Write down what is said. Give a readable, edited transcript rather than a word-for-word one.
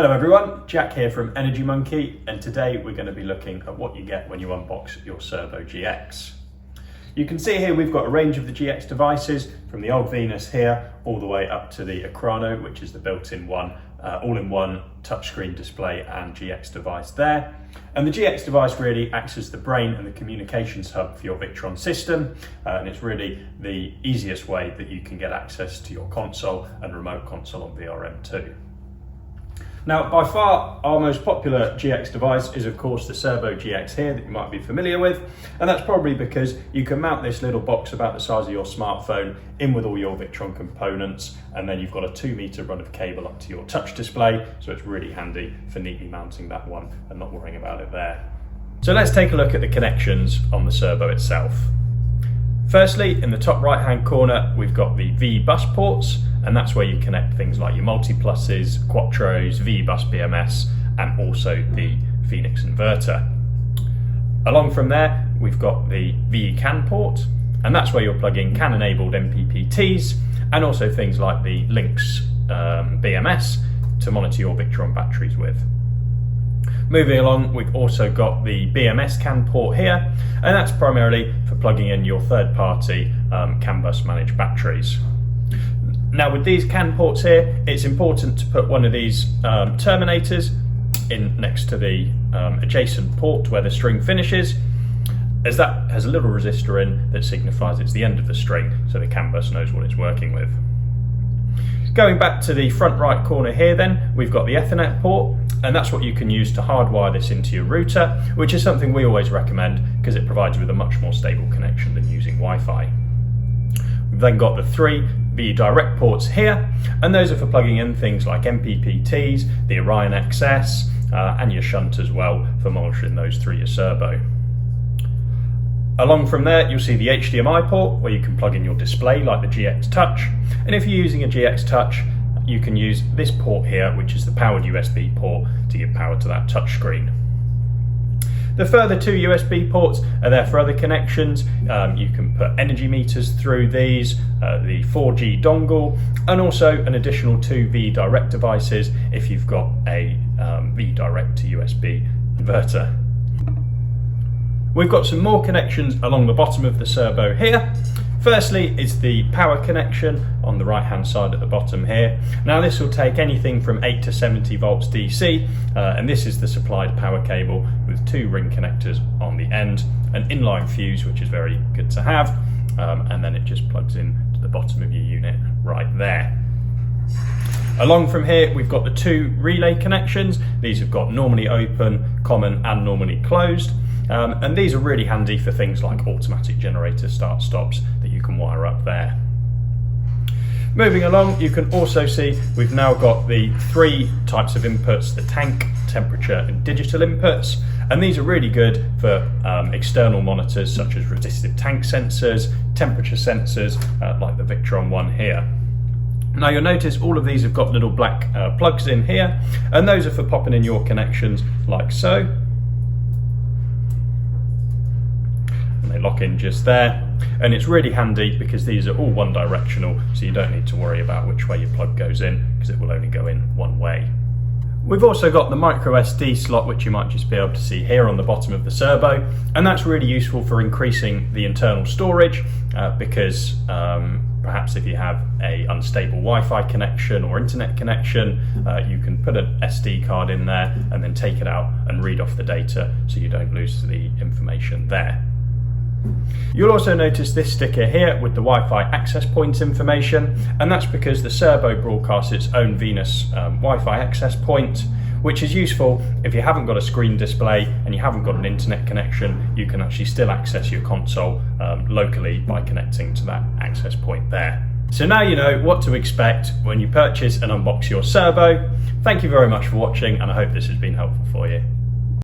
Hello everyone, Jack here from Energy Monkey, and today we're going to be looking at what you get when you unbox your Cerbo GX. You can see here we've got a range of the GX devices, from the old Venus here all the way up to the Acrano, which is the built-in one, all-in-one touchscreen display and GX device there. And the GX device really acts as the brain and the communications hub for your Victron system, and it's really the easiest way that you can get access to your console and remote console on VRM2. Now, by far our most popular GX device is of course the Cerbo GX here that you might be familiar with, and that's probably because you can mount this little box about the size of your smartphone in with all your Victron components, and then you've got a 2 meter run of cable up to your touch display, so it's really handy for neatly mounting that one and not worrying about it there. So let's take a look at the connections on the Cerbo itself. Firstly, in the top right hand corner we've got the V bus ports, and that's where you connect things like your multi-pluses, quattros, V bus BMS, and also the Phoenix inverter. Along from there we've got the VE CAN port, and that's where you're plugging CAN enabled MPPTs and also things like the Lynx BMS to monitor your Victron batteries with. Moving along, we've also got the BMS CAN port here, and that's primarily for plugging in your third-party CAN bus managed batteries. Now with these CAN ports here, it's important to put one of these terminators in next to the adjacent port where the string finishes, as that has a little resistor in that signifies it's the end of the string, so the CAN bus knows what it's working with. Going back to the front right corner here then, we've got the Ethernet port, and that's what you can use to hardwire this into your router, which is something we always recommend because it provides you with a much more stable connection than using Wi-Fi. We've then got the 3 VE direct ports here, and those are for plugging in things like MPPTs, the Orion XS, and your shunt as well for monitoring those through your Cerbo. Along from there, you'll see the HDMI port where you can plug in your display like the GX Touch, and if you're using a GX Touch, you can use this port here, which is the powered USB port, to give power to that touch screen. The further 2 USB ports are there for other connections. You can put energy meters through these, the 4G dongle, and also an additional 2 V direct devices if you've got a V direct to USB inverter. We've got some more connections along the bottom of the Cerbo here. Firstly is the power connection on the right hand side at the bottom here. Now this will take anything from 8 to 70 volts DC, and this is the supplied power cable with 2 ring connectors on the end, an inline fuse which is very good to have, and then it just plugs in to the bottom of your unit right there. Along from here we've got the 2 relay connections. These have got normally open, common and normally closed. And these are really handy for things like automatic generator start-stops that you can wire up there. Moving along, you can also see we've now got the 3 types of inputs, the tank, temperature and digital inputs, and these are really good for external monitors such as resistive tank sensors, temperature sensors like the Victron one here. Now you'll notice all of these have got little black plugs in here, and those are for popping in your connections like so. They lock in just there, and it's really handy because these are all one directional, so you don't need to worry about which way your plug goes in because it will only go in one way. We've also got the micro SD slot, which you might just be able to see here on the bottom of the Cerbo, and that's really useful for increasing the internal storage because perhaps if you have an unstable Wi-Fi connection or internet connection, you can put an SD card in there and then take it out and read off the data so you don't lose the information there. You'll also notice this sticker here with the Wi-Fi access points information, and that's because the Cerbo broadcasts its own Venus Wi-Fi access point, which is useful if you haven't got a screen display and you haven't got an internet connection. You can actually still access your console locally by connecting to that access point there. So now you know what to expect when you purchase and unbox your Cerbo. Thank you very much for watching, and I hope this has been helpful for you.